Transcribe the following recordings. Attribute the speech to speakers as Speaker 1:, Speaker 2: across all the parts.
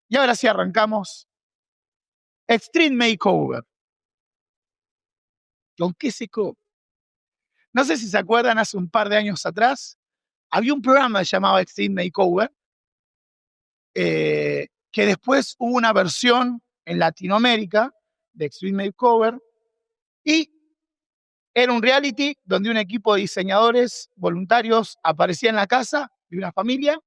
Speaker 1: Y ahora sí arrancamos. Extreme Makeover. ¿Con qué se come? No sé si se acuerdan, hace un par de años atrás, había un programa llamado Extreme Makeover, que después hubo una versión en Latinoamérica de Extreme Makeover, y era un reality donde un equipo de diseñadores voluntarios aparecía en la casa de una familia,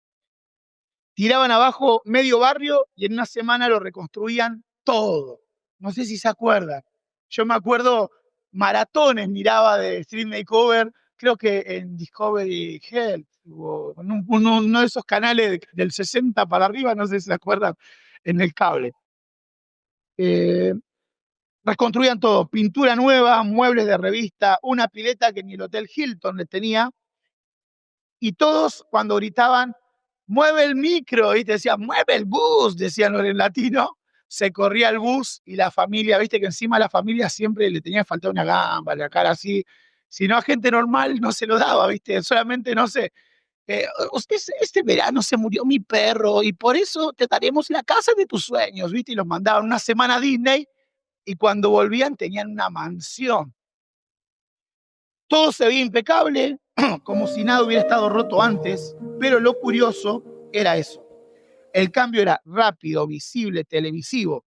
Speaker 1: tiraban abajo medio barrio y en una semana lo reconstruían todo. No sé si se acuerdan. Yo me acuerdo, maratones miraba de Street Makeover, creo que en Discovery Health, o en uno de esos canales del 60 para arriba, no sé si se acuerdan, en el cable. Eh, Reconstruían todo, pintura nueva, muebles de revista, una pileta que ni el Hotel Hilton le tenía, y todos cuando gritaban, mueve el micro, y te decían, mueve el bus, decían en latino, se corría el bus y la familia, viste que encima a la familia siempre le tenía que faltar una gamba, la cara así, si no a gente normal no se lo daba, viste, solamente no sé, usted este verano se murió mi perro y por eso te daremos la casa de tus sueños, viste, y los mandaban una semana a Disney y cuando volvían tenían una mansión. Todo se veía impecable, como si nada hubiera estado roto antes, pero lo curioso era eso. El cambio era rápido, visible, televisivo.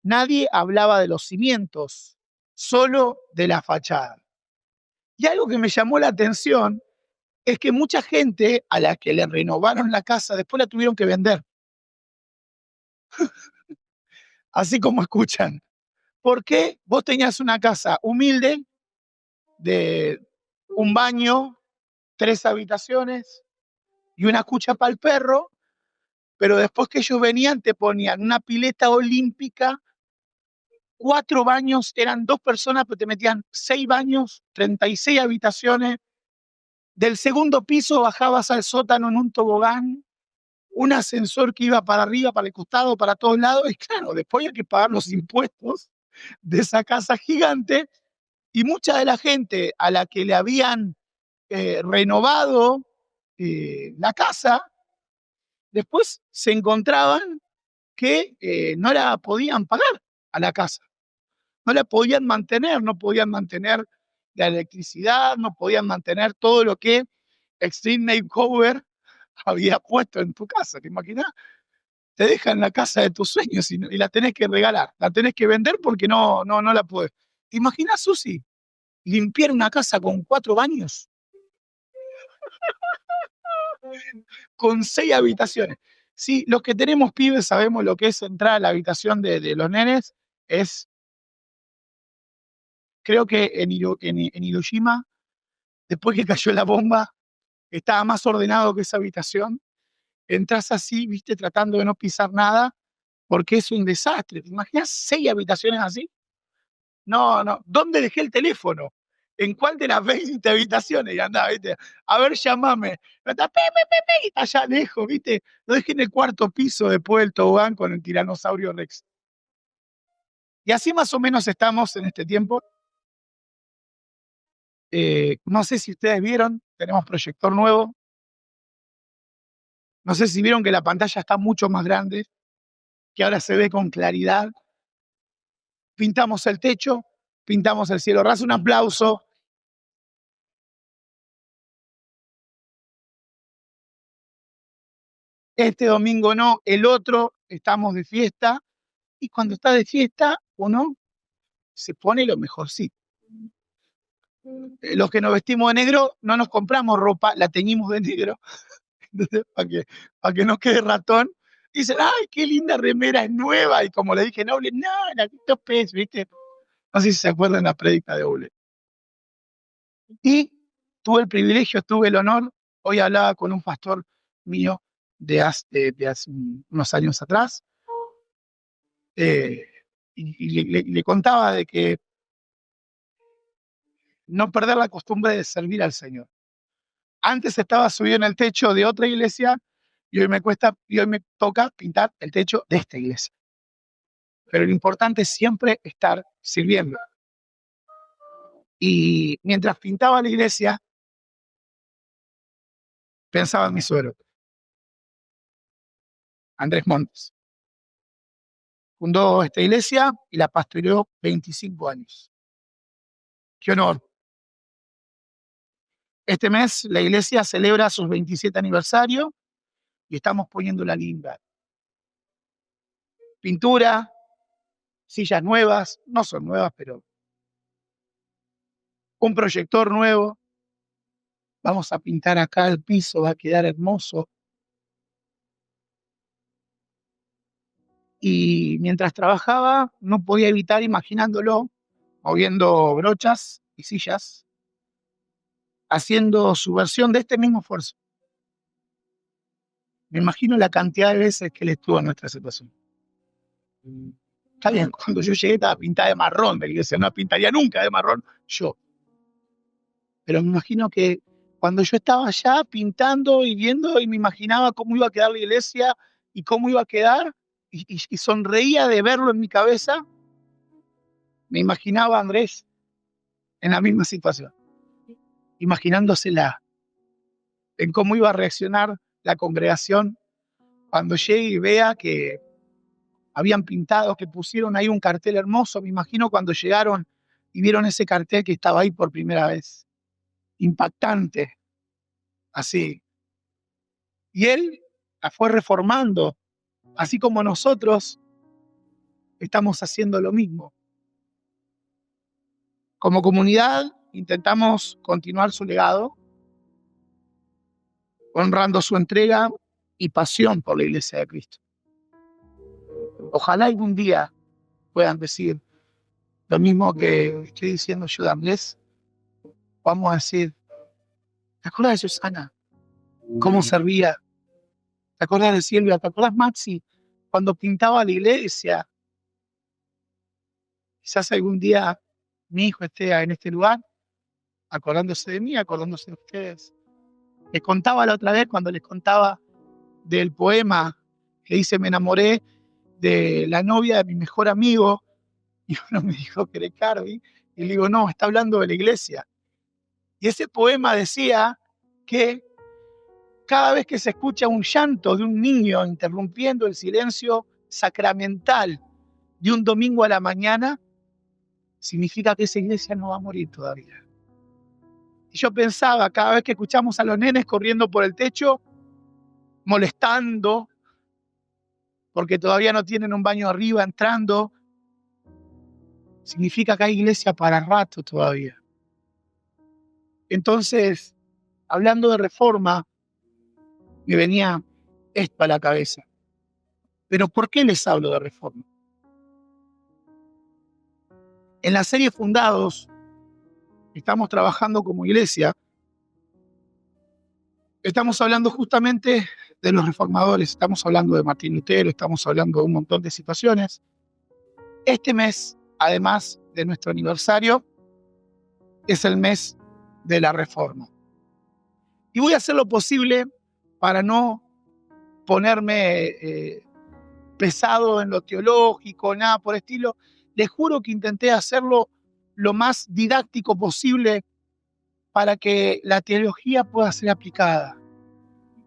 Speaker 1: Nadie hablaba de los cimientos, solo de la fachada. Y algo que me llamó la atención es que mucha gente a la que le renovaron la casa después la tuvieron que vender, así como escuchan. Porque vos tenías una casa humilde de un baño, 3 habitaciones y una cucha para el perro, pero después que ellos venían te ponían una pileta olímpica, 4 baños, eran 2 personas, pero te metían 6 baños, 36 habitaciones. Del segundo piso bajabas al sótano en un tobogán, un ascensor que iba para arriba, para el costado, para todos lados, y claro, después hay que pagar los impuestos de esa casa gigante, y mucha de la gente a la que le habían renovado la casa, después se encontraban que no la podían pagar a la casa, no la podían mantener, no podían mantener la electricidad, no podían mantener todo lo que Extreme Makeover había puesto en tu casa, ¿te imaginas? Te dejan la casa de tus sueños y la tenés que regalar, la tenés que vender porque no la podés. ¿Te imaginas, Susi, limpiar una casa con 4 baños? Con 6 habitaciones. Sí, los que tenemos pibes sabemos lo que es entrar a la habitación de los nenes, es, creo que en Hiroshima, después que cayó la bomba, estaba más ordenado que esa habitación. Entras así, viste, tratando de no pisar nada, porque es un desastre. ¿Te imaginas 6 habitaciones así? No, no. ¿Dónde dejé el teléfono? ¿En cuál de las 20 habitaciones? Y andaba, ¿viste? A ver, llamame. Está, y está allá lejos, ¿viste? Lo dejé en el 4.º piso después del tobogán con el tiranosaurio Rex. Y así más o menos estamos en este tiempo. No sé si ustedes vieron, tenemos proyector nuevo. No sé si vieron que la pantalla está mucho más grande, que ahora se ve con claridad. Pintamos el techo, pintamos el cielo raso. Un aplauso. Este domingo no, el otro estamos de fiesta. Y cuando está de fiesta, uno se pone lo mejorcito. Los que nos vestimos de negro no nos compramos ropa, la teñimos de negro, para que no quede ratón. Y dicen, ay, qué linda remera, es nueva. Y como le dije, Noble, no, la pez, ¿viste? No sé si se acuerdan la prédica de Oble. Y tuve el privilegio, tuve el honor, hoy hablaba con un pastor mío de hace unos años atrás, eh, y le contaba de que no perder la costumbre de servir al Señor. Antes estaba subido en el techo de otra iglesia y hoy me toca pintar el techo de esta iglesia. Pero lo importante es siempre estar sirviendo. Y mientras pintaba la iglesia, pensaba en mi suegro, Andrés Montes. fundó esta iglesia y la pastoreó 25 años. ¡Qué honor! Este mes la iglesia celebra sus 27 aniversario y estamos poniendo la linda. Pintura, sillas nuevas, no son nuevas, pero un proyector nuevo. Vamos a pintar acá el piso, va a quedar hermoso. Y mientras trabajaba, no podía evitar imaginándolo, moviendo brochas y sillas, haciendo su versión de este mismo esfuerzo. Me imagino la cantidad de veces que él estuvo en nuestra situación. Está bien, cuando yo llegué estaba pintada de marrón de la iglesia, no pintaría nunca de marrón yo. Pero me imagino que cuando yo estaba allá pintando y viendo y me imaginaba cómo iba a quedar la iglesia y cómo iba a quedar y sonreía de verlo en mi cabeza, me imaginaba a Andrés en la misma situación, imaginándosela, en cómo iba a reaccionar la congregación cuando llegue y vea que habían pintado, que pusieron ahí un cartel hermoso. Me imagino cuando llegaron y vieron ese cartel que estaba ahí por primera vez. Impactante, así. Y él la fue reformando, así como nosotros estamos haciendo lo mismo. Como comunidad intentamos continuar su legado, honrando su entrega y pasión por la Iglesia de Cristo. Ojalá algún día puedan decir lo mismo que estoy diciendo yo de Andrés. Vamos a decir, ¿te acuerdas de Susana? ¿Cómo servía? ¿Te acuerdas de Silvia? ¿Te acuerdas, Maxi? Cuando pintaba la iglesia. Quizás algún día mi hijo esté en este lugar, acordándose de mí, acordándose de ustedes. Les contaba la otra vez, cuando les contaba del poema que dice: me enamoré de la novia de mi mejor amigo, y uno me dijo que era Carvi, y le digo, no, está hablando de la iglesia. Y ese poema decía que cada vez que se escucha un llanto de un niño interrumpiendo el silencio sacramental de un domingo a la mañana, significa que esa iglesia no va a morir todavía. Y yo pensaba, cada vez que escuchamos a los nenes corriendo por el techo, molestando, porque todavía no tienen un baño arriba entrando, significa que hay iglesia para rato todavía. Entonces, hablando de reforma, me venía esto a la cabeza. Pero ¿por qué les hablo de reforma? En la serie Fundados, estamos trabajando como iglesia, estamos hablando justamente de los reformadores, estamos hablando de Martín Lutero, estamos hablando de un montón de situaciones. Este mes, además de nuestro aniversario, es el mes de la reforma. Y voy a hacer lo posible para no ponerme pesado en lo teológico, nada por el estilo. Les juro que intenté hacerlo lo más didáctico posible para que la teología pueda ser aplicada.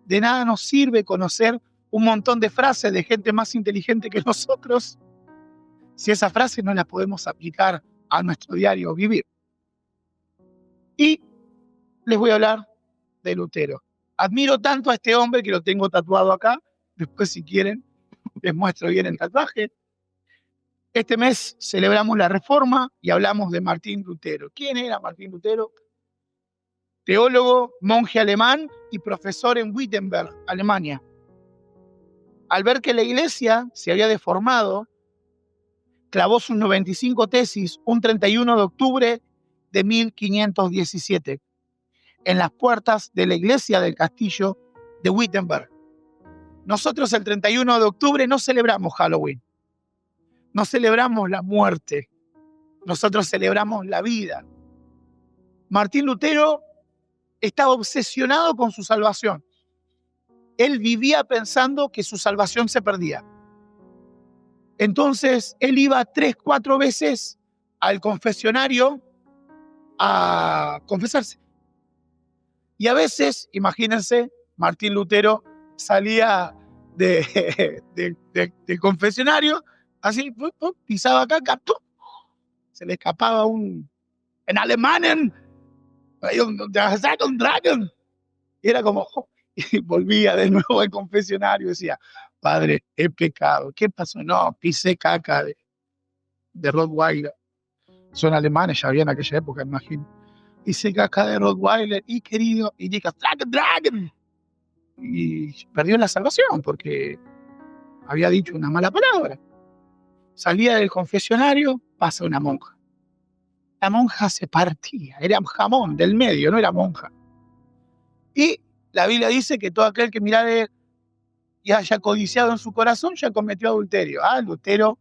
Speaker 1: De nada nos sirve conocer un montón de frases de gente más inteligente que nosotros si esas frases no las podemos aplicar a nuestro diario vivir. Y les voy a hablar de Lutero. Admiro tanto a este hombre que lo tengo tatuado acá. Después, si quieren, les muestro bien el tatuaje. Este mes celebramos la Reforma y hablamos de Martín Lutero. ¿Quién era Martín Lutero? Teólogo, monje alemán y profesor en Wittenberg, Alemania. Al ver que la iglesia se había deformado, clavó sus 95 tesis un 31 de octubre de 1517 en las puertas de la iglesia del castillo de Wittenberg. Nosotros el 31 de octubre no celebramos Halloween, no celebramos la muerte, nosotros celebramos la vida. Martín Lutero estaba obsesionado con su salvación. Él vivía pensando que su salvación se perdía. Entonces, él iba 3, 4 veces al confesionario a confesarse. Y a veces, imagínense, Martín Lutero salía del confesionario, así, pisaba caca, ¡pum! Se le escapaba en alemán, hay un Dragon. Y era como, y volvía de nuevo al confesionario y decía, padre, he pecado. ¿Qué pasó? No, pisé caca de Rottweiler. Son alemanes, ya había en aquella época, imagino. Pisé caca de Rottweiler y querido, y dije, Dragon. Y perdió la salvación porque había dicho una mala palabra. Salía del confesionario, pasa una monja. La monja se partía, era jamón del medio, no era monja. Y la Biblia dice que todo aquel que mirare y haya codiciado en su corazón ya cometió adulterio. Lutero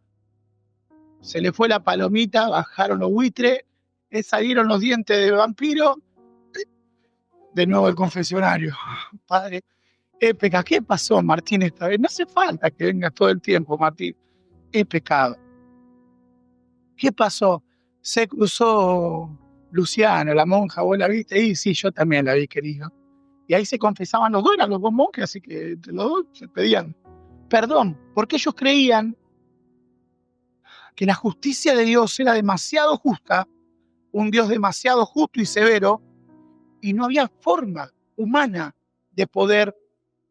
Speaker 1: se le fue la palomita, bajaron los buitres, salieron los dientes de vampiro, de nuevo el confesionario. Padre, peca, ¿qué pasó, Martín, esta vez? No hace falta que vengas todo el tiempo, Martín. He pecado. ¿Qué pasó? Se cruzó Luciano, la monja, ¿vos la viste? Y sí, yo también la vi, querido. Y ahí se confesaban los dos, eran los dos monjes, así que entre los dos se pedían perdón, porque ellos creían que la justicia de Dios era demasiado justa, un Dios demasiado justo y severo, y no había forma humana de poder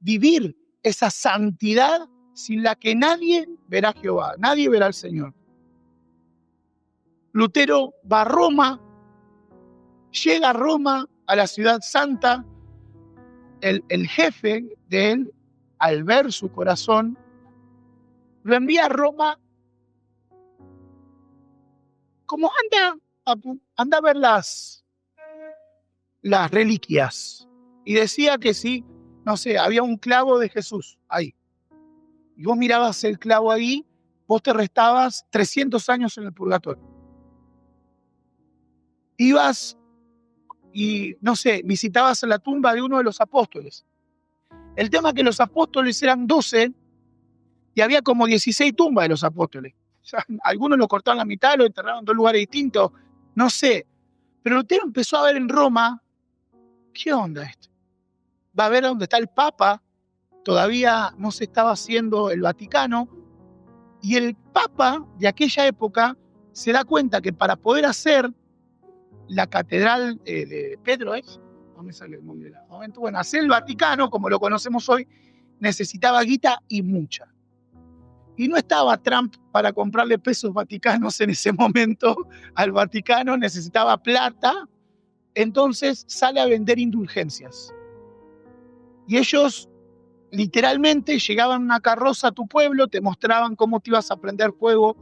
Speaker 1: vivir esa santidad sin la que nadie verá a Jehová, nadie verá al Señor. Lutero va a Roma, llega a Roma, a la ciudad santa, el jefe de él, al ver su corazón, lo envía a Roma como anda a ver las reliquias. Y decía que sí, no sé, había un clavo de Jesús ahí. Y vos mirabas el clavo ahí, vos te restabas 300 años en el purgatorio. Ibas y, no sé, visitabas la tumba de uno de los apóstoles. El tema es que los apóstoles eran 12 y había como 16 tumbas de los apóstoles. O sea, algunos lo cortaron la mitad, lo enterraron en dos lugares distintos, no sé. Pero Lutero empezó a ver en Roma, ¿qué onda esto? Va a ver dónde está el Papa, todavía no se estaba haciendo el Vaticano, y el Papa de aquella época se da cuenta que para poder hacer la catedral de Pedro, no me sale el nombre de la momento, bueno, hacer el Vaticano, como lo conocemos hoy, necesitaba guita y mucha. Y no estaba Trump para comprarle pesos vaticanos en ese momento al Vaticano, necesitaba plata, entonces sale a vender indulgencias. Y ellos literalmente llegaban en una carroza a tu pueblo, te mostraban cómo te ibas a prender fuego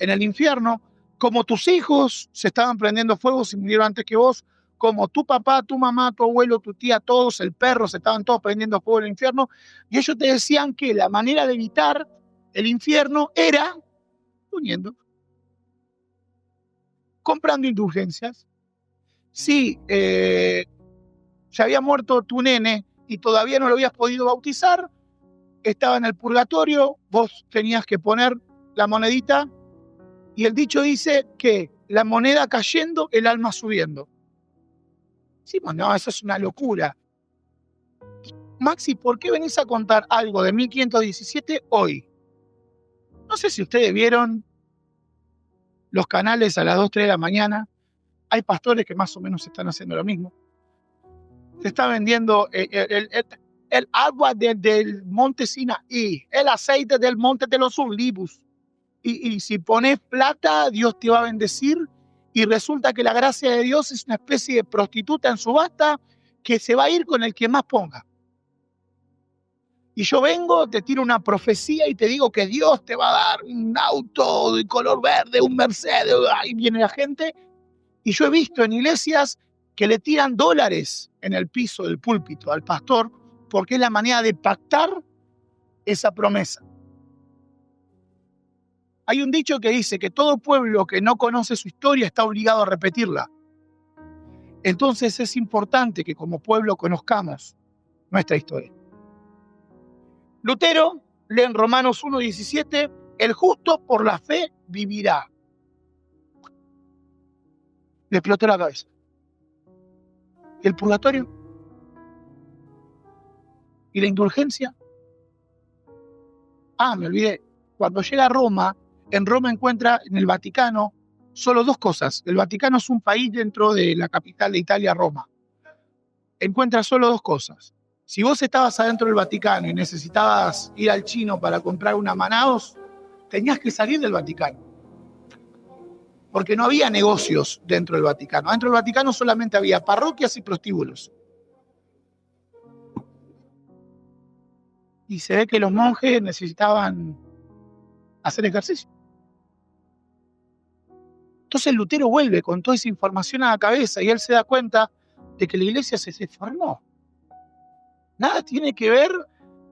Speaker 1: en el infierno, como tus hijos se estaban prendiendo fuego si murieron antes que vos, como tu papá, tu mamá, tu abuelo, tu tía, todos, el perro, se estaban todos prendiendo fuego en el infierno, y ellos te decían que la manera de evitar el infierno era comprando indulgencias. Si se había muerto tu nene y todavía no lo habías podido bautizar, estaba en el purgatorio, vos tenías que poner la monedita, y el dicho dice que la moneda cayendo, el alma subiendo. Decimos, no, eso es una locura. Maxi, ¿por qué venís a contar algo de 1517 hoy? No sé si ustedes vieron los canales a las 2, 3 de la mañana. Hay pastores que más o menos están haciendo lo mismo. Se está vendiendo el agua del monte Sinaí, el aceite del monte de los olivos. Y si pones plata, Dios te va a bendecir. Y resulta que la gracia de Dios es una especie de prostituta en subasta que se va a ir con el que más ponga. Y yo vengo, te tiro una profecía y te digo que Dios te va a dar un auto de color verde, un Mercedes. Ahí viene la gente. Y yo he visto en iglesias que le tiran dólares en el piso del púlpito al pastor porque es la manera de pactar esa promesa. Hay un dicho que dice que todo pueblo que no conoce su historia está obligado a repetirla. Entonces es importante que como pueblo conozcamos nuestra historia. Lutero lee en Romanos 1:17, el justo por la fe vivirá. Le explotó la cabeza. ¿Y el purgatorio? ¿Y la indulgencia? Me olvidé. Cuando llega a Roma, En Roma encuentra en el Vaticano solo dos cosas. El Vaticano es un país dentro de la capital de Italia, Roma. Encuentra solo dos cosas. Si vos estabas adentro del Vaticano y necesitabas ir al chino para comprar una Manaos, tenías que salir del Vaticano. Porque no había negocios dentro del Vaticano. Dentro del Vaticano solamente había parroquias y prostíbulos. Y se ve que los monjes necesitaban hacer ejercicio. Entonces Lutero vuelve con toda esa información a la cabeza y él se da cuenta de que la iglesia se deformó. Nada tiene que ver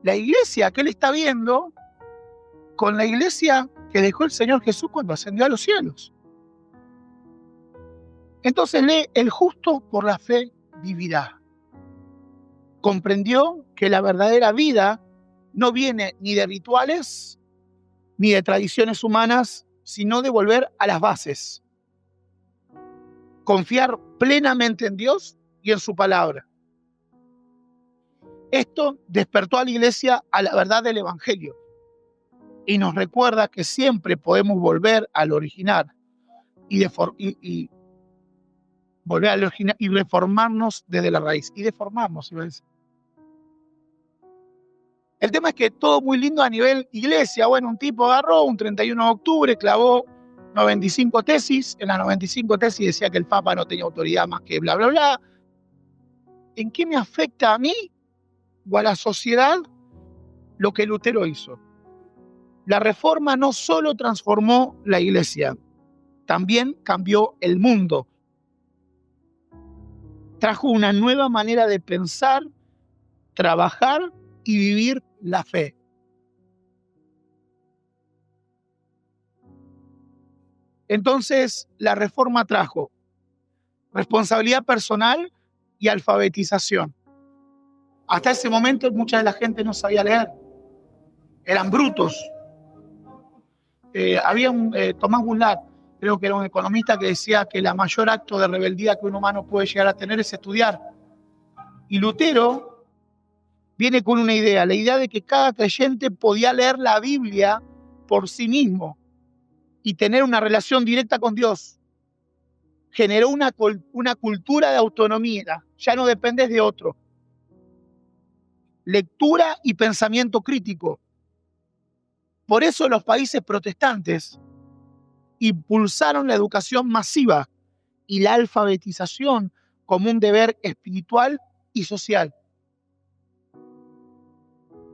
Speaker 1: la iglesia que él está viendo con la iglesia que dejó el Señor Jesús cuando ascendió a los cielos. Entonces lee: el justo por la fe vivirá. Comprendió que la verdadera vida no viene ni de rituales ni de tradiciones humanas, sino de volver a las bases. Confiar plenamente en Dios y en su palabra. Esto despertó a la iglesia a la verdad del Evangelio y nos recuerda que siempre podemos volver al original y volver al original y reformarnos desde la raíz. Y deformarnos, iba a decir. El tema es que todo muy lindo a nivel iglesia. Bueno, un tipo agarró un 31 de octubre, clavó 95 tesis. En las 95 tesis decía que el Papa no tenía autoridad más que bla, bla, bla. ¿En qué me afecta a mí o a la sociedad lo que Lutero hizo? La reforma no solo transformó la iglesia, también cambió el mundo. Trajo una nueva manera de pensar, trabajar y vivir la fe. Entonces, la reforma trajo responsabilidad personal y alfabetización. Hasta ese momento mucha de la gente no sabía leer. Eran brutos. Había Tomás Goulart, creo que era un economista, que decía que el mayor acto de rebeldía que un humano puede llegar a tener es estudiar. Y Lutero viene con una idea, la idea de que cada creyente podía leer la Biblia por sí mismo y tener una relación directa con Dios. Generó una cultura de autonomía, ya no dependes de otro. Lectura y pensamiento crítico. Por eso los países protestantes impulsaron la educación masiva y la alfabetización como un deber espiritual y social.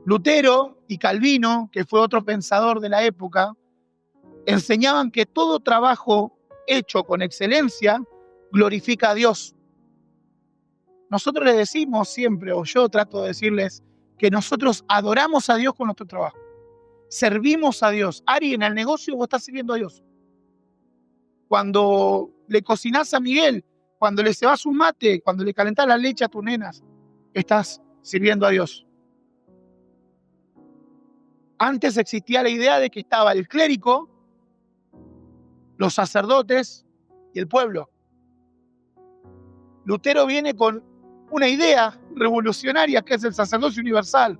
Speaker 1: Lutero y Calvino, que fue otro pensador de la época, enseñaban que todo trabajo hecho con excelencia glorifica a Dios. Nosotros les decimos siempre, o yo trato de decirles, que nosotros adoramos a Dios con nuestro trabajo. Servimos a Dios. Ari, en el negocio vos estás sirviendo a Dios. Cuando le cocinás a Miguel, cuando le cebás un mate, cuando le calentás la leche a tus nenas, estás sirviendo a Dios. Antes existía la idea de que estaba el clérigo, los sacerdotes y el pueblo. Lutero viene con una idea revolucionaria que es el sacerdocio universal.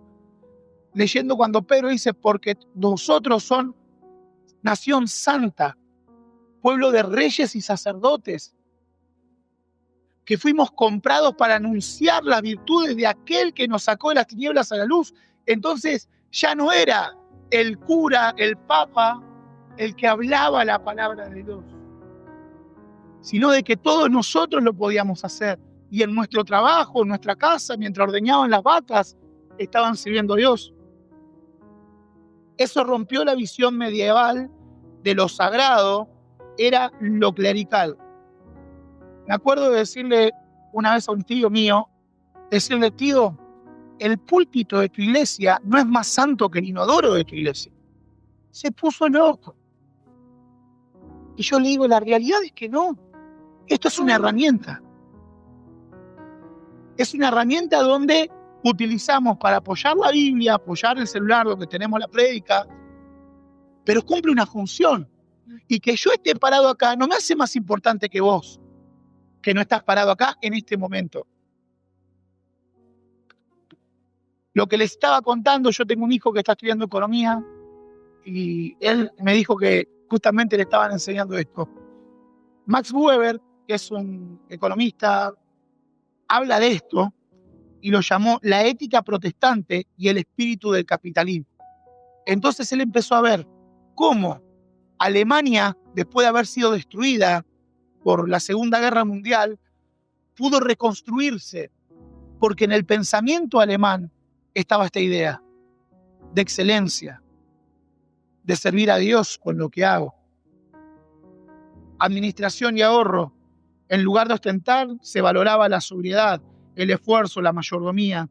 Speaker 1: Leyendo cuando Pedro dice: porque nosotros son nación santa, pueblo de reyes y sacerdotes, que fuimos comprados para anunciar las virtudes de aquel que nos sacó de las tinieblas a la luz. Entonces ya no era el cura, el papa, el que hablaba la palabra de Dios, sino de que todos nosotros lo podíamos hacer. Y en nuestro trabajo, en nuestra casa, mientras ordeñaban las vacas, estaban sirviendo a Dios. Eso rompió la visión medieval de lo sagrado, era lo clerical. Me acuerdo de decirle una vez a un tío mío, decirle: tío, el púlpito de tu iglesia no es más santo que el inodoro de tu iglesia. Se puso loco. Y yo le digo: la realidad es que no. Esto es una herramienta. Es una herramienta donde utilizamos para apoyar la Biblia, apoyar el celular donde tenemos la prédica, pero cumple una función. Y que yo esté parado acá no me hace más importante que vos, que no estás parado acá en este momento. Lo que les estaba contando, yo tengo un hijo que está estudiando economía y él me dijo que justamente le estaban enseñando esto. Max Weber, que es un economista, habla de esto y lo llamó la ética protestante y el espíritu del capitalismo. Entonces él empezó a ver cómo Alemania, después de haber sido destruida por la Segunda Guerra Mundial, pudo reconstruirse, porque en el pensamiento alemán estaba esta idea de excelencia, de servir a Dios con lo que hago. Administración y ahorro. En lugar de ostentar, se valoraba la sobriedad, el esfuerzo, la mayordomía.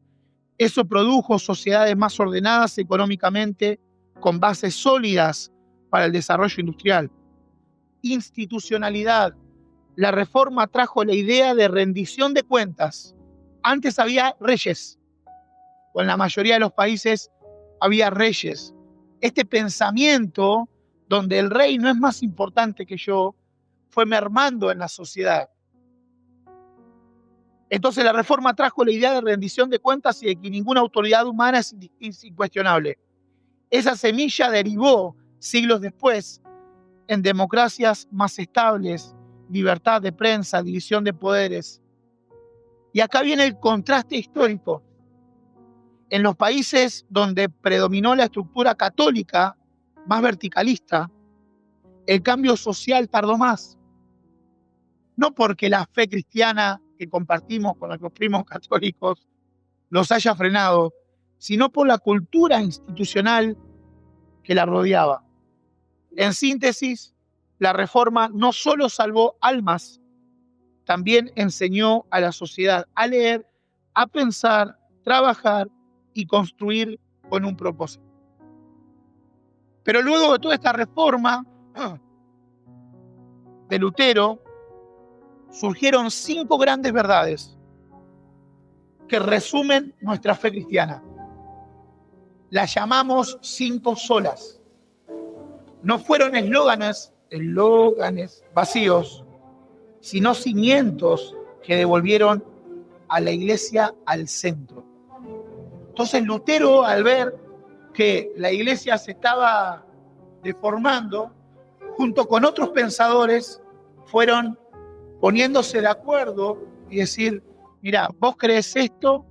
Speaker 1: Eso produjo sociedades más ordenadas económicamente, con bases sólidas para el desarrollo industrial. Institucionalidad. La reforma trajo la idea de rendición de cuentas. Antes había reyes, o en la mayoría de los países había reyes. Este pensamiento donde el rey no es más importante que yo, fue mermando en la sociedad. Entonces la reforma trajo la idea de rendición de cuentas y de que ninguna autoridad humana es incuestionable. Esa semilla derivó, siglos después, en democracias más estables, libertad de prensa, división de poderes. Y acá viene el contraste histórico. En los países donde predominó la estructura católica, más verticalista, el cambio social tardó más. No porque la fe cristiana que compartimos con nuestros primos católicos los haya frenado, sino por la cultura institucional que la rodeaba. En síntesis, la reforma no solo salvó almas, también enseñó a la sociedad a leer, a pensar, trabajar y construir con un propósito. Pero luego de toda esta reforma de Lutero, surgieron 5 grandes verdades que resumen nuestra fe cristiana. Las llamamos 5 solas. No fueron eslóganes vacíos, sino cimientos que devolvieron a la iglesia al centro. Entonces Lutero, al ver que la iglesia se estaba deformando, junto con otros pensadores, fueron poniéndose de acuerdo y decir, mira, vos crees esto,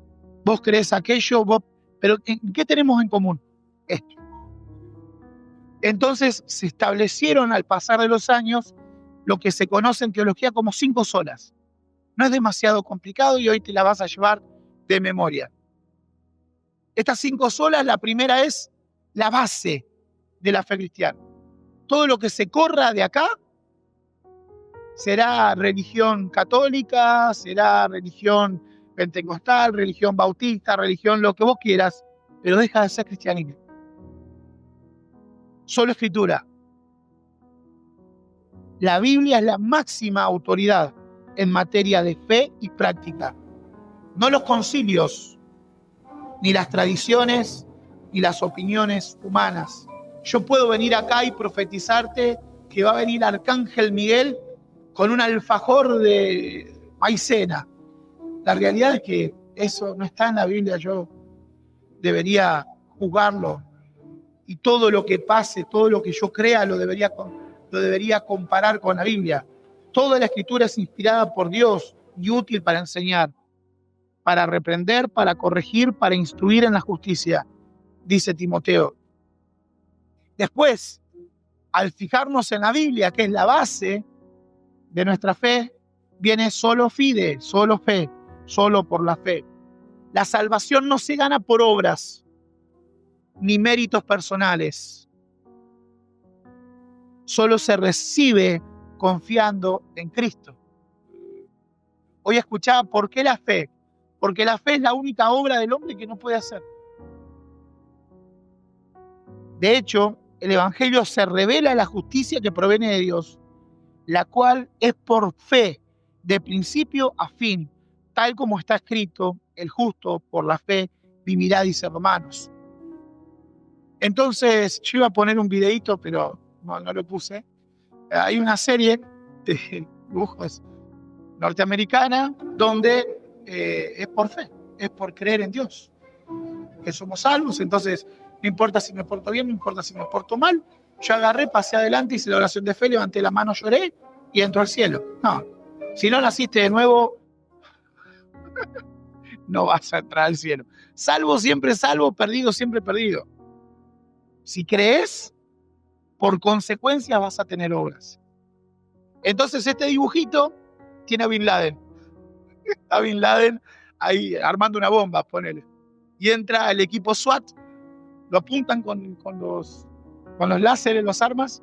Speaker 1: vos crees aquello, pero ¿qué tenemos en común? Esto. Entonces se establecieron al pasar de los años lo que se conoce en teología como 5 solas. No es demasiado complicado y hoy te la vas a llevar de memoria. Estas 5 solas, la primera es la base de la fe cristiana. Todo lo que se corra de acá será religión católica, será religión pentecostal, religión bautista, religión lo que vos quieras, pero deja de ser cristianismo. Solo escritura. La Biblia es la máxima autoridad en materia de fe y práctica. No los concilios, ni las tradiciones, ni las opiniones humanas. Yo puedo venir acá y profetizarte que va a venir Arcángel Miguel con un alfajor de maicena. La realidad es que eso no está en la Biblia. Yo debería juzgarlo y todo lo que pase, todo lo que yo crea lo debería comparar con la Biblia. Toda la escritura es inspirada por Dios y útil para enseñar, para reprender, para corregir, para instruir en la justicia, dice Timoteo. Después, al fijarnos en la Biblia, que es la base de nuestra fe, viene solo fide, solo fe, solo por la fe. La salvación no se gana por obras ni méritos personales. Solo se recibe confiando en Cristo. Hoy escuchaba, ¿por qué la fe? Porque la fe es la única obra del hombre que no puede hacer. De hecho, el Evangelio se revela la justicia que proviene de Dios, la cual es por fe, de principio a fin, tal como está escrito, el justo por la fe vivirá, dice Romanos. Entonces, yo iba a poner un videíto, pero no lo puse. Hay una serie de dibujos norteamericana donde es por fe, es por creer en Dios, que somos salvos. Entonces, No importa si me porto bien, no importa si me porto mal. Yo agarré, pasé adelante, hice la oración de fe, levanté la mano, lloré y entro al cielo. No, si no naciste de nuevo, no vas a entrar al cielo. Salvo siempre salvo, perdido siempre perdido. Si crees, por consecuencia vas a tener obras. Entonces este dibujito tiene a Bin Laden. A Bin Laden ahí armando una bomba, ponele. Y entra el equipo SWAT, lo apuntan con los láseres, las armas,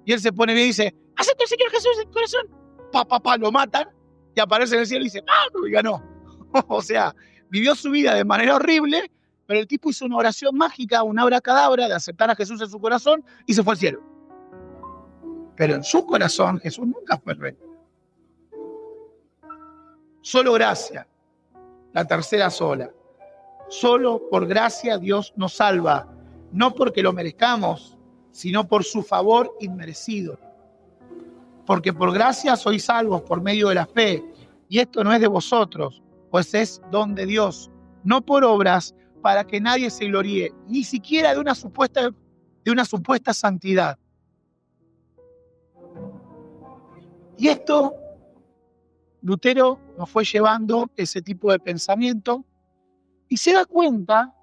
Speaker 1: y él se pone bien y dice, acepto al Señor Jesús en tu corazón. Lo matan, y aparece en el cielo y dice, ¡ah! Y ganó. O sea, vivió su vida de manera horrible, pero el tipo hizo una oración mágica, una abracadabra de aceptar a Jesús en su corazón y se fue al cielo. Pero en su corazón Jesús nunca fue el rey. Solo gracia, la tercera sola. Solo por gracia Dios nos salva, no porque lo merezcamos, sino por su favor inmerecido. Porque por gracia sois salvos por medio de la fe, y esto no es de vosotros, pues es don de Dios, no por obras, para que nadie se gloríe, ni siquiera de una supuesta santidad. Y esto, Lutero nos fue llevando ese tipo de pensamiento y se da cuenta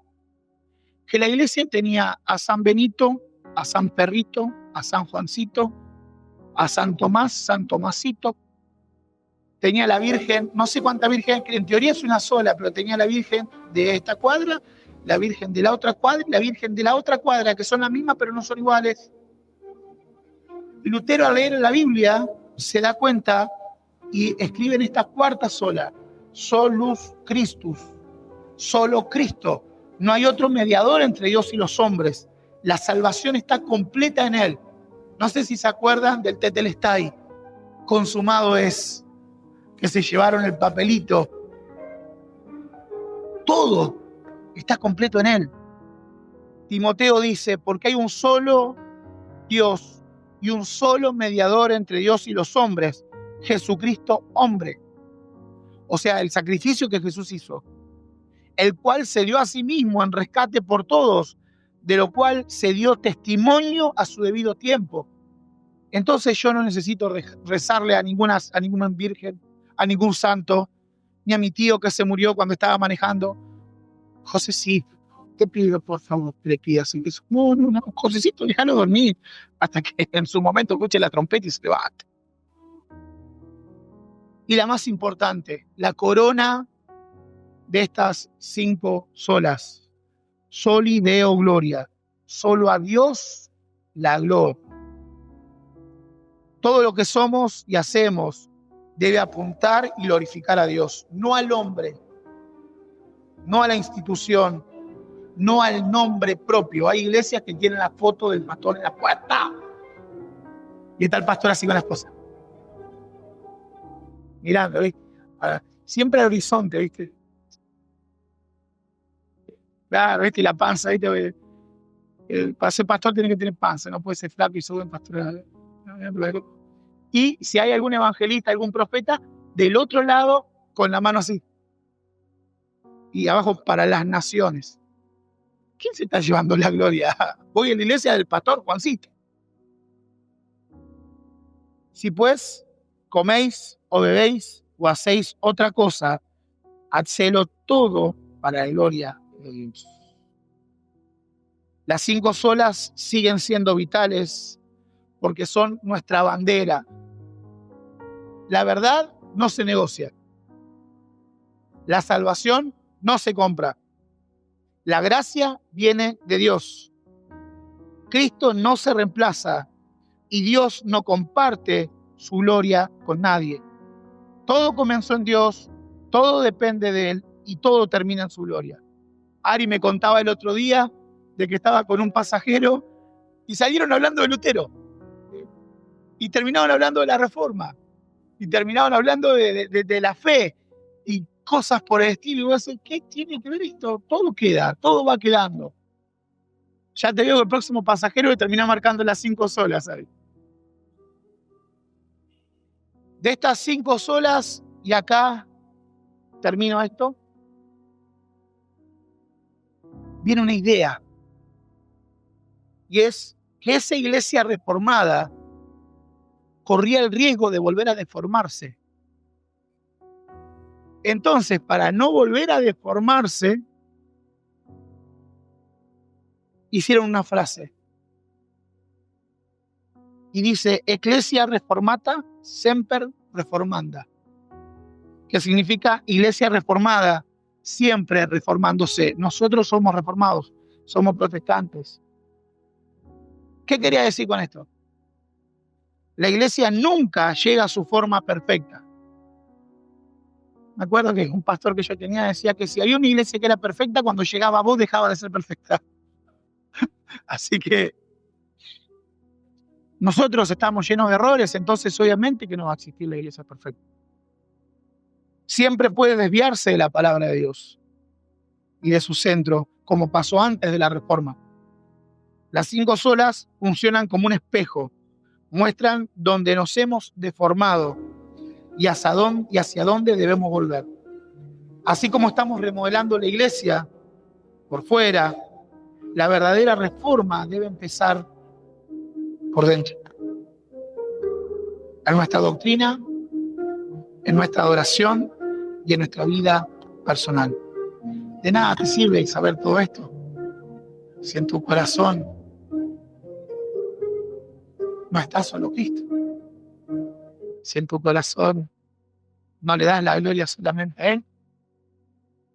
Speaker 1: que la iglesia tenía a San Benito, a San Perrito, a San Juancito, a San Tomás, San Tomasito. Tenía la Virgen, no sé cuántas virgen, en teoría es una sola, pero tenía la Virgen de esta cuadra, la Virgen de la otra cuadra y la Virgen de la otra cuadra, que son las mismas pero no son iguales. Y Lutero, al leer la Biblia, se da cuenta y escribe en esta cuarta sola, solus Christus, solo Cristo. No hay otro mediador entre Dios y los hombres. La salvación está completa en Él. No sé si se acuerdan del Tetelestai. Consumado es, que se llevaron el papelito. Todo está completo en Él. Timoteo dice, porque hay un solo Dios y un solo mediador entre Dios y los hombres, Jesucristo hombre. O sea, el sacrificio que Jesús hizo, el cual se dio a sí mismo en rescate por todos, de lo cual se dio testimonio a su debido tiempo. Entonces yo no necesito rezarle a ninguna virgen, a ningún santo, ni a mi tío que se murió cuando estaba manejando. José, sí, te pido por favor que le pidas. No, Josecito, déjalo dormir hasta que en su momento escuche la trompeta y se levante. Y la más importante, la corona de estas 5 solas. Soli Deo Gloria. Solo a Dios la gloria. Todo lo que somos y hacemos debe apuntar y glorificar a Dios, no al hombre, no a la institución, no al nombre propio. Hay iglesias que tienen la foto del pastor en la puerta y está el pastor así con la esposa, mirando, ¿viste? Siempre al horizonte, ¿viste? Claro, ¿viste? Y la panza, ¿viste? Para ser pastor tiene que tener panza, no puede ser flaco y solo en pastor. Y si hay algún evangelista, algún profeta, del otro lado con la mano así. Y abajo para las naciones. ¿Quién se está llevando la gloria? Voy a la iglesia del pastor Juancito. Si pues coméis o bebéis o hacéis otra cosa, hacelo todo para la gloria de Dios. Las 5 solas siguen siendo vitales porque son nuestra bandera. La verdad no se negocia. La salvación no se compra. La gracia viene de Dios. Cristo no se reemplaza y Dios no comparte su gloria con nadie. Todo comenzó en Dios, todo depende de Él y todo termina en su gloria. Ari me contaba el otro día de que estaba con un pasajero y salieron hablando de Lutero y terminaron hablando de la Reforma y terminaron hablando de la fe y cosas por el estilo. Y vos decís, ¿qué tiene que ver esto? Todo queda, todo va quedando. Ya te digo que el próximo pasajero le termina marcando las 5 solas, ¿sabes? De estas 5 solas, y acá termino esto, viene una idea. y es que esa iglesia reformada corría el riesgo de volver a deformarse. Entonces, para no volver a deformarse, hicieron una frase. Y dice, Ecclesia reformata semper reformanda. Que significa iglesia reformada, siempre reformándose. Nosotros somos reformados, somos protestantes. ¿Qué quería decir con esto? La iglesia nunca llega a su forma perfecta. Me acuerdo que un pastor que yo tenía decía que si había una iglesia que era perfecta, cuando llegaba vos dejaba de ser perfecta. Así que nosotros estamos llenos de errores, entonces obviamente que no va a existir la iglesia perfecta. Siempre puede desviarse de la palabra de Dios y de su centro, como pasó antes de la reforma. Las 5 solas funcionan como un espejo, muestran dónde nos hemos deformado y hacia dónde debemos volver. Así como estamos remodelando la iglesia por fuera, la verdadera reforma debe empezar por dentro. En nuestra doctrina, en nuestra adoración y en nuestra vida personal. De nada te sirve saber todo esto si en tu corazón no está solo Cristo. Si en tu corazón no le das la gloria solamente a Él.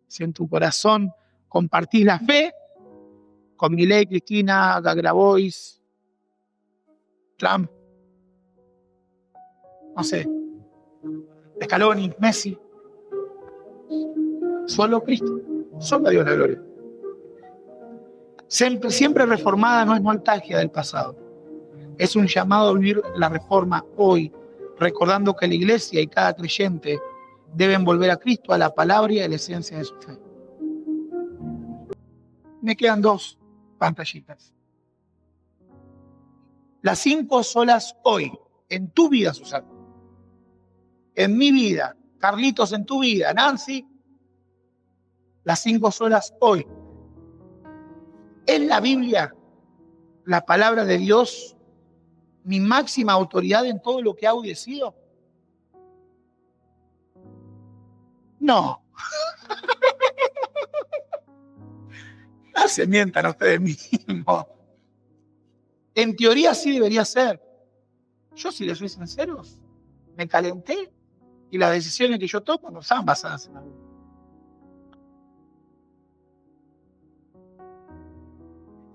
Speaker 1: Si en tu corazón compartís la fe con Milei, Cristina, Grabois, Trump, no sé, Scaloni, Messi. Solo Cristo, solo a Dios la gloria. Siempre reformada no es nostalgia del pasado. Es un llamado a vivir la reforma hoy, recordando que la iglesia y cada creyente deben volver a Cristo, a la palabra y a la esencia de su fe. Me quedan 2 pantallitas. Las 5 solas hoy, en tu vida, Susana. En mi vida, Carlitos, en tu vida, Nancy. Las 5 solas hoy. En la Biblia, la palabra de Dios, mi máxima autoridad en todo lo que hago y decido. No. No se mientan ustedes mismos. En teoría sí debería ser. Yo, si les soy sincero, me calenté y las decisiones que yo tomo no están basadas en algo.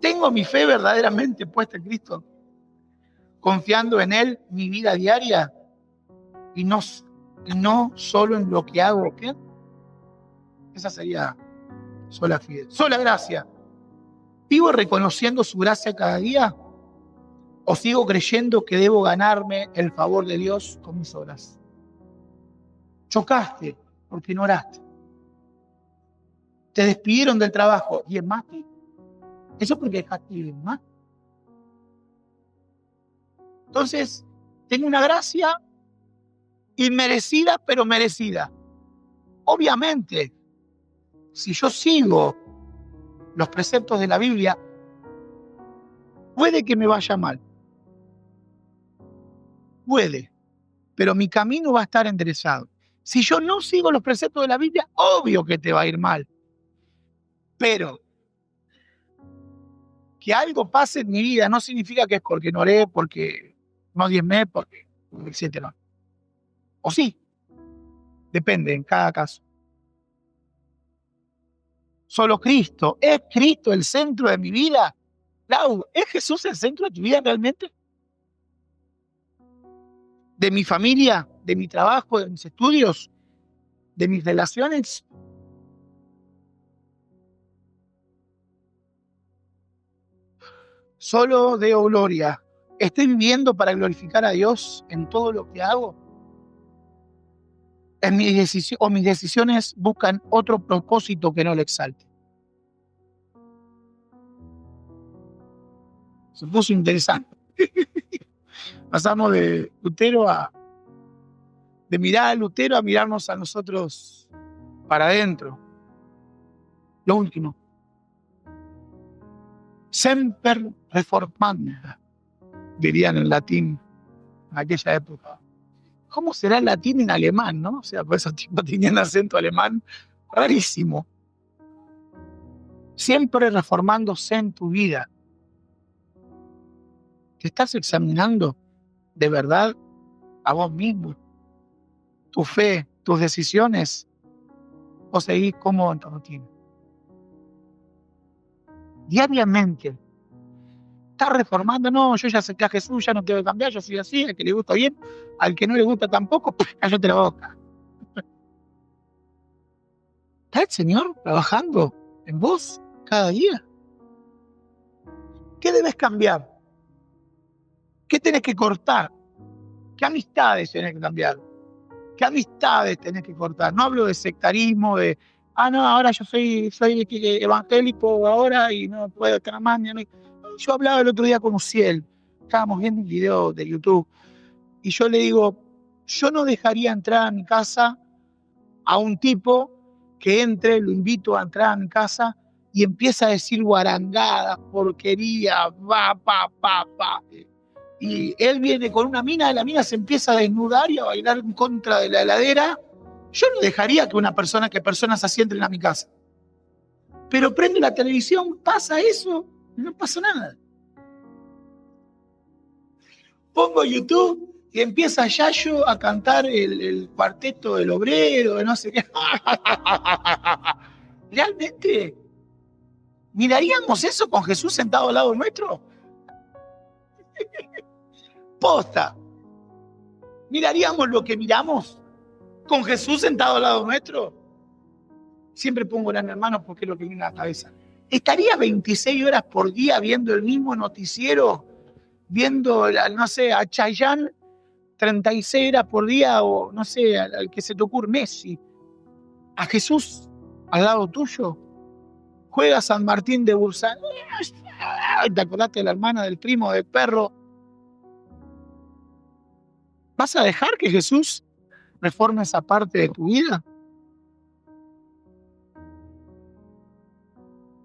Speaker 1: Tengo mi fe verdaderamente puesta en Cristo, confiando en Él mi vida diaria y no solo en lo que hago. ¿Qué? Esa sería sola fide. Sola gracia. ¿Vivo reconociendo su gracia cada día? ¿O sigo creyendo que debo ganarme el favor de Dios con mis obras? Chocaste porque no oraste. Te despidieron del trabajo y en más. Eso es porque dejaste de ir más. Entonces, tengo una gracia inmerecida, pero merecida. Obviamente, si yo sigo los preceptos de la Biblia, puede que me vaya mal. Puede, pero mi camino va a estar enderezado. Si yo no sigo los preceptos de la Biblia, obvio que te va a ir mal. Pero que algo pase en mi vida no significa que es porque no oré, porque no diezmé, porque etcétera. O sí, depende en cada caso. Solo Cristo. ¿Es Cristo el centro de mi vida? Lau, ¿es Jesús el centro de tu vida realmente? ¿De mi familia? ¿De mi trabajo? ¿De mis estudios? ¿De mis relaciones? Solo deo gloria. ¿Estoy viviendo para glorificar a Dios en todo lo que hago? Mis decisiones buscan otro propósito que no le exalte. Se puso interesante. Pasamos de Lutero de mirar a Lutero a mirarnos a nosotros para adentro. Lo último. semper reformanda, dirían en latín en aquella época. ¿Cómo será el latín en alemán, no? O sea, por esos tipos tenían acento alemán rarísimo. Siempre reformándose en tu vida. ¿Te estás examinando de verdad a vos mismo? ¿Tu fe, tus decisiones? ¿O seguís cómodo en tu rutina? Diariamente. ¿Estás reformando? No, yo ya acepté a Jesús, ya no tengo que cambiar, yo soy así, al que le gusta bien, al que no le gusta tampoco, cállate la boca. ¿Está el Señor trabajando en vos cada día? ¿Qué debes cambiar? ¿Qué tenés que cortar? ¿Qué amistades tenés que cambiar? ¿Qué amistades tenés que cortar? No hablo de sectarismo, no, ahora yo soy evangélico ahora y no puedo estar más. No. Yo hablaba el otro día con Uciel, estábamos viendo un video de YouTube, y yo le digo, yo no dejaría entrar a mi casa a un tipo que entre, lo invito a entrar a mi casa y empieza a decir guarangadas, porquería, pa. Y él viene con una mina, la mina se empieza a desnudar y a bailar en contra de la heladera. Yo no dejaría que personas así entren a mi casa. Pero prende la televisión, pasa eso, no pasa nada. Pongo YouTube y empieza Yayo a cantar el cuarteto del obrero, no sé qué. ¿Realmente miraríamos eso con Jesús sentado al lado nuestro? Posta. ¿Miraríamos lo que miramos con Jesús sentado al lado nuestro? Siempre pongo Gran Hermano porque es lo que viene a la cabeza. ¿Estaría 26 horas por día viendo el mismo noticiero? Viendo, no sé, a Chayanne 36 horas por día, o no sé, al que se te ocurre, Messi. ¿A Jesús al lado tuyo? ¿Juega San Martín de Bursa? ¿Te acordaste de la hermana, del primo, del perro? ¿Vas a dejar que Jesús reforme esa parte de tu vida?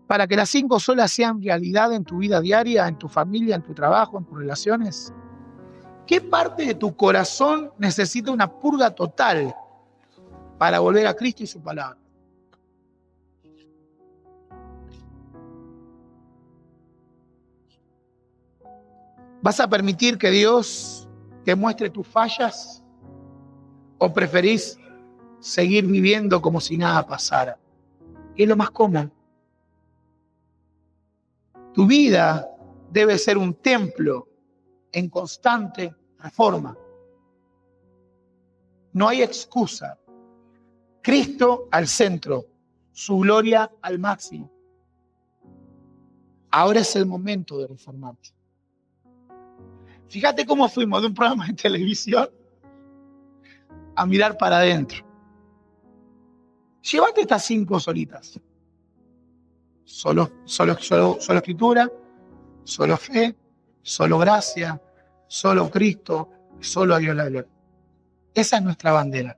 Speaker 1: Para que las 5 solas sean realidad en tu vida diaria, en tu familia, en tu trabajo, en tus relaciones. ¿Qué parte de tu corazón necesita una purga total para volver a Cristo y su palabra? ¿Vas a permitir que Dios te muestre tus fallas? ¿O preferís seguir viviendo como si nada pasara? ¿Qué es lo más cómodo? Tu vida debe ser un templo en constante reforma. No hay excusa. Cristo al centro, su gloria al máximo. Ahora es el momento de reformarte. Fíjate cómo fuimos de un programa de televisión a mirar para adentro. Llévate estas 5 solitas. Solo escritura, solo fe, solo gracia, solo Cristo, solo a Dios la gloria. Esa es nuestra bandera.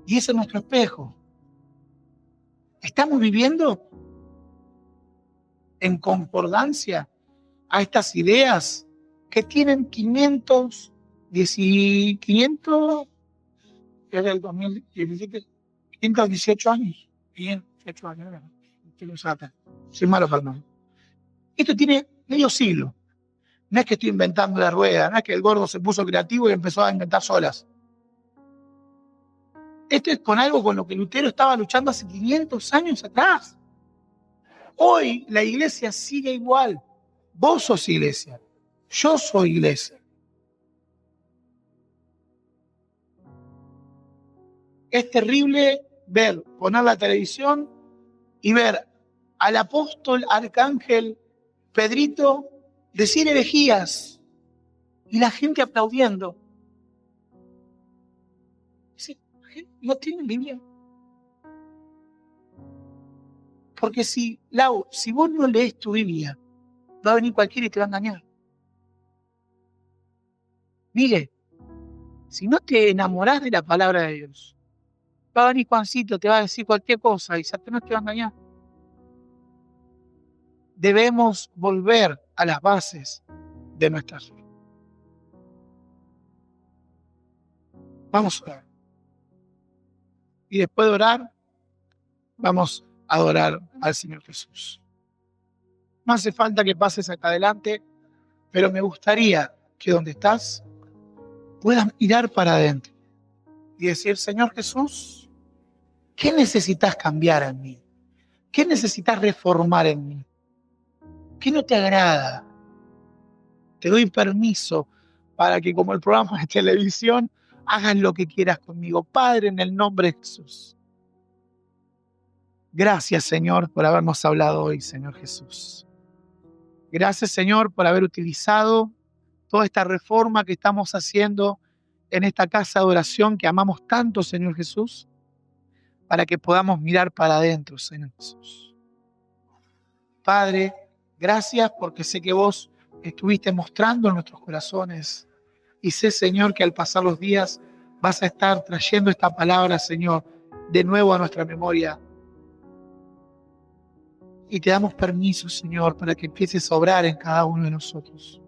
Speaker 1: Y ese es nuestro espejo. ¿Estamos viviendo en concordancia a estas ideas que tienen 500, desde el 2017, 518 años? 518 años, soy malo para nada. Esto tiene medio siglo. No es que estoy inventando la rueda, no es que el gordo se puso creativo y empezó a inventar solas. Esto es con algo con lo que Lutero estaba luchando hace 500 años atrás. Hoy la iglesia sigue igual. Vos sos iglesia. Yo soy iglesia. Es terrible poner la televisión y ver al apóstol arcángel Pedrito decir herejías y la gente aplaudiendo. No tienen Biblia. Porque si vos no lees tu Biblia, va a venir cualquiera y te va a engañar. Mire, si no te enamorás de la palabra de Dios, va a venir Juancito, te va a decir cualquier cosa y Satanás te va a engañar. debemos volver a las bases de nuestra fe. Vamos a orar. Y después de orar, vamos a adorar al Señor Jesús. No hace falta que pases acá adelante, pero me gustaría que donde estás puedas mirar para adentro y decir, Señor Jesús, ¿qué necesitas cambiar en mí? ¿Qué necesitas reformar en mí? ¿Qué no te agrada? Te doy permiso para que, como el programa de televisión, hagas lo que quieras conmigo. Padre, en el nombre de Jesús. Gracias, Señor, por habernos hablado hoy, Señor Jesús. Gracias, Señor, por haber utilizado toda esta reforma que estamos haciendo en esta casa de oración que amamos tanto, Señor Jesús, para que podamos mirar para adentro, Señor Jesús. Padre, gracias porque sé que vos estuviste mostrando en nuestros corazones y sé, Señor, que al pasar los días vas a estar trayendo esta palabra, Señor, de nuevo a nuestra memoria. Y te damos permiso, Señor, para que empieces a obrar en cada uno de nosotros.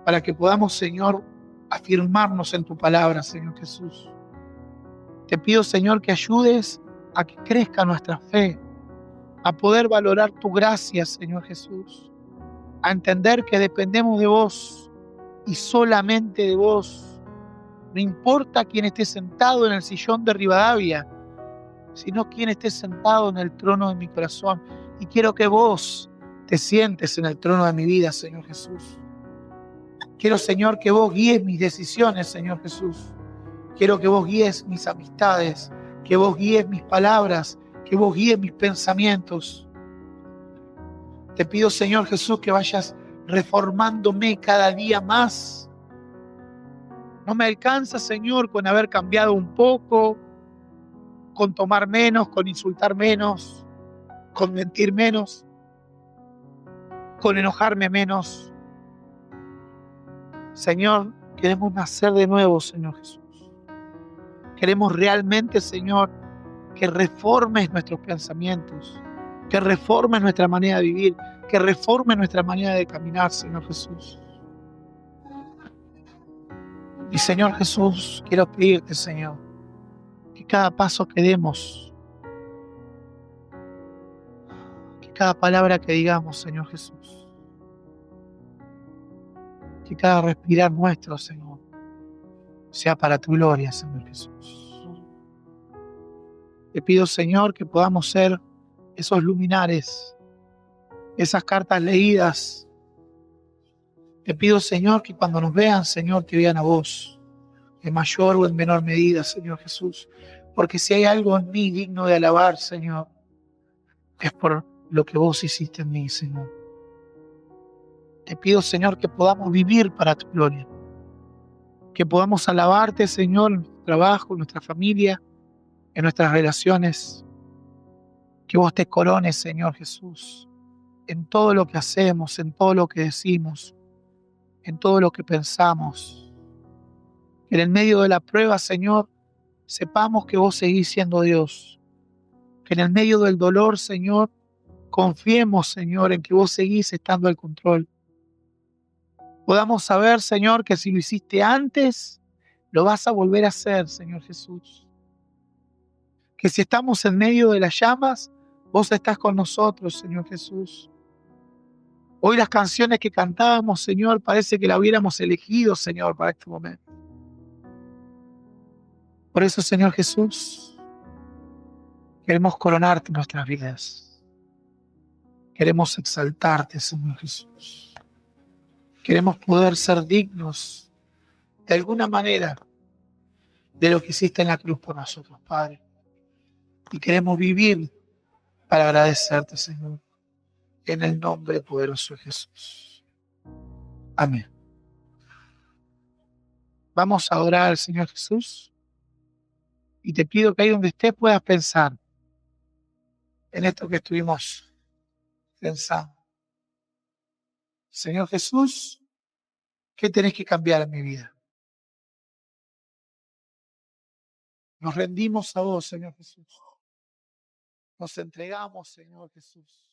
Speaker 1: Para que podamos, Señor, afirmarnos en tu palabra, Señor Jesús. Te pido, Señor, que ayudes a que crezca nuestra fe, a poder valorar tu gracia, Señor Jesús, a entender que dependemos de vos y solamente de vos. No importa quién esté sentado en el sillón de Rivadavia, sino quién esté sentado en el trono de mi corazón. Y quiero que vos te sientes en el trono de mi vida, Señor Jesús. Quiero, Señor, que vos guíes mis decisiones, Señor Jesús. Quiero que vos guíes mis amistades, que vos guíes mis palabras, que vos guíes mis pensamientos. Te pido, Señor Jesús, que vayas reformándome cada día más. No me alcanza, Señor, con haber cambiado un poco, con tomar menos, con insultar menos, con mentir menos, con enojarme menos. Señor, queremos nacer de nuevo, Señor Jesús. Queremos realmente, Señor, que reformes nuestros pensamientos, que reformes nuestra manera de vivir, que reformes nuestra manera de caminar, Señor Jesús. Y Señor Jesús, quiero pedirte, Señor, que cada paso que demos, que cada palabra que digamos, Señor Jesús, que cada respirar nuestro, Señor, sea para tu gloria, Señor Jesús. Te pido, Señor, que podamos ser esos luminares, esas cartas leídas. Te pido, Señor, que cuando nos vean, Señor, te vean a vos, en mayor o en menor medida, Señor Jesús. Porque si hay algo en mí digno de alabar, Señor, es por lo que vos hiciste en mí, Señor. Te pido, Señor, que podamos vivir para tu gloria. Que podamos alabarte, Señor, en nuestro trabajo, en nuestra familia, en nuestras relaciones. Que vos te corones, Señor Jesús, en todo lo que hacemos, en todo lo que decimos, en todo lo que pensamos. Que en el medio de la prueba, Señor, sepamos que vos seguís siendo Dios. Que en el medio del dolor, Señor, confiemos, Señor, en que vos seguís estando al control. Podamos saber, Señor, que si lo hiciste antes, lo vas a volver a hacer, Señor Jesús. Que si estamos en medio de las llamas, vos estás con nosotros, Señor Jesús. Hoy las canciones que cantábamos, Señor, parece que las hubiéramos elegido, Señor, para este momento. Por eso, Señor Jesús, queremos coronarte en nuestras vidas. Queremos exaltarte, Señor Jesús. Queremos poder ser dignos, de alguna manera, de lo que hiciste en la cruz por nosotros, Padre. Y queremos vivir para agradecerte, Señor, en el nombre poderoso de Jesús. Amén. Vamos a adorar al Señor Jesús y te pido que ahí donde estés puedas pensar en esto que estuvimos pensando. Señor Jesús, ¿qué tenés que cambiar en mi vida? Nos rendimos a vos, Señor Jesús. Nos entregamos, Señor Jesús.